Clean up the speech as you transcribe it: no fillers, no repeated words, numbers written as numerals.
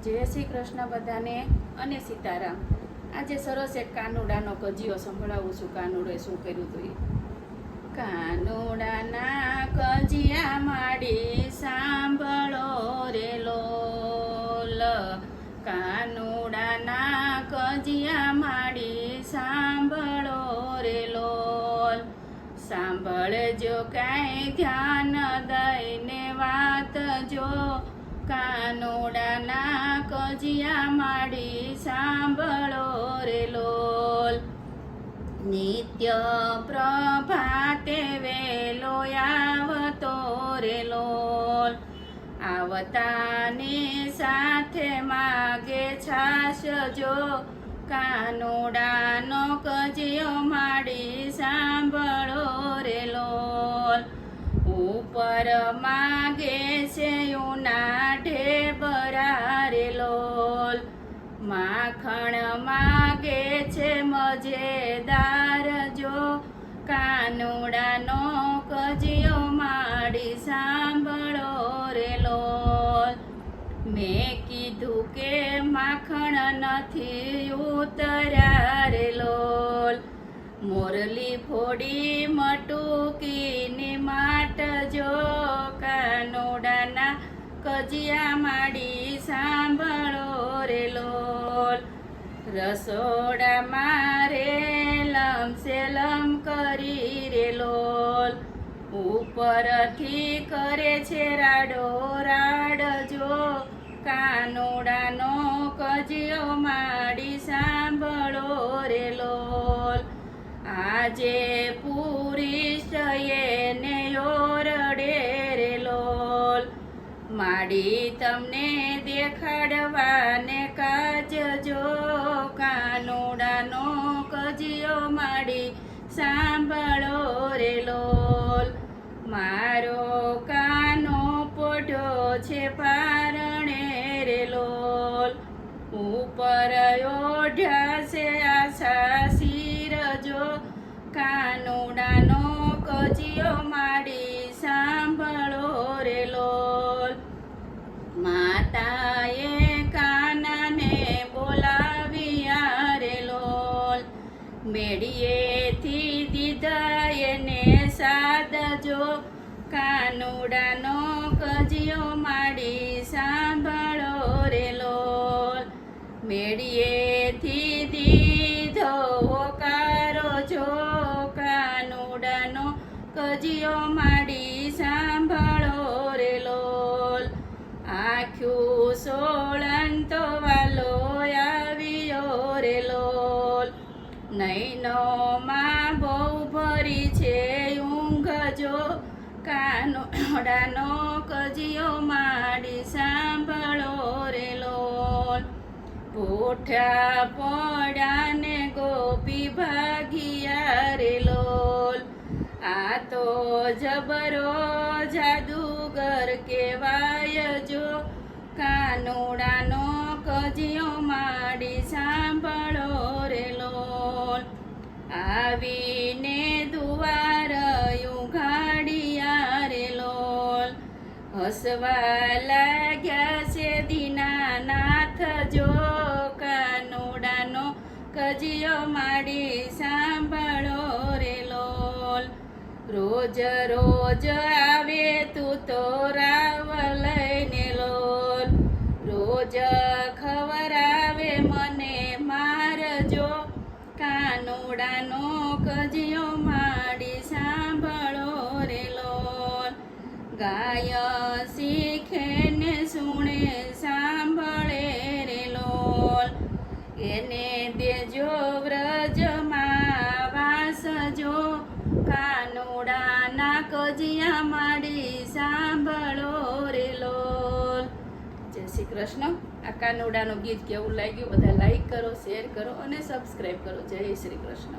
જય શ્રી કૃષ્ણ બધાને અને સીતારામ। આજે સરસ એક કાનુડાનો કજિયો સંભળાવું છું। કાનુડે શું કર્યું હતું એ। કાનુડાના કજિયા માડી સાંભળો રે લોલ, કાનુડાના કજિયા માડી સાંભળો રે લોલ। સાંભળજો કાંઈ ધ્યાન દઈને વાત જો, કાનુડાના કજિયા માડી સાંભળો રે લોલ। નિત્ય પ્રભાતે વેલો આવતો રે લોલ, આવતાની સાથે માગે છાશ જો, કાનુડાનો કજિયો માડી સાંભળો રે લોલ। ઉપર માગે છે ઉના ઢેબરા રે લોલ, માખણ માગે છે મજેદાર જો, કાનુડાનો કજિયો માડી સાંભળો રે લોલ। મેં કીધું કે માખણ નથી ઉતર્યા રે લોલ, મોરલી ફોડી મટુકીની માટ જો, કાનુડાના કજિયા માડી સાંભળો રે લોલ। રસોડામાં રે લમસેલમ કરી રે લોલ, ઉપરથી કરે છે રાડો રાડ જો, કાનુડાનો કજિયો માડી સાંભળો રે લોલ। આજે પુરુષ એને ઓરડે રે લોલ, માડી તમને દેખાડવાને કાજ જો, કાનુડાનો કજિયો માડી સાંભળો રે લોલ। મારો કાનો પોઢો છે પારણે રે લોલ, ઉપર ઓઢ્યા છે આશા શિર જો, કાનુડાનો કજિયો માડી સાંભળો રે લોલ। માતાએ કાનાને બોલાવ્યા રે લોલ, મેળીએથી દીધા એને સાદ જો, કાનુડાનો કજિયો માડી સાંભળો રે લોલ। મેળીએથી દીધો હોકારો જો, કાનુડાનો કજિયો માડી સાંભળો રે લોલ। આખ્યું સોળંતો વાલો આવ્યો રે લોલ, નૈનોમાં બહુ ભરી છે ઊંઘ જો, કાનુડાનો કજિયો માડી સાંભળો રે લોલ। પોઠા પોડાને ગોપી ભાગિયા રે લોલ, આ તો જબરો જાદુગર કહેવાય જો, કાનુડાનો કજિયો માડી સાંભળો રે લોલ। આવીને દુવાર ઉઘાડિયા રે લોલ, હસવા લાગ્યા છે દીનાનાથ જો, કાનુડાનો કજિયો માડી સાંભળો રે લોલ। રોજ રોજ આવે તું તો રાવ લઈને લોલ, રોજ ખવરાવે મને મારજો, કાનુડાનો કજિયો માડી સાંભળો રે લોલ। ગાય શીખે ને સુણે સાંભળે રે લોલ, એને દેજો વ્રજમાં વાસ જો, કાનુડાના કજિયા માડી સાંભળો રે લોલ। જય શ્રી કૃષ્ણ। આ કાનુડાનું ગીત કેવું લાગ્યું બધા લાઈક કરો, શેર કરો અને સબસ્ક્રાઈબ કરો। જય શ્રી કૃષ્ણ।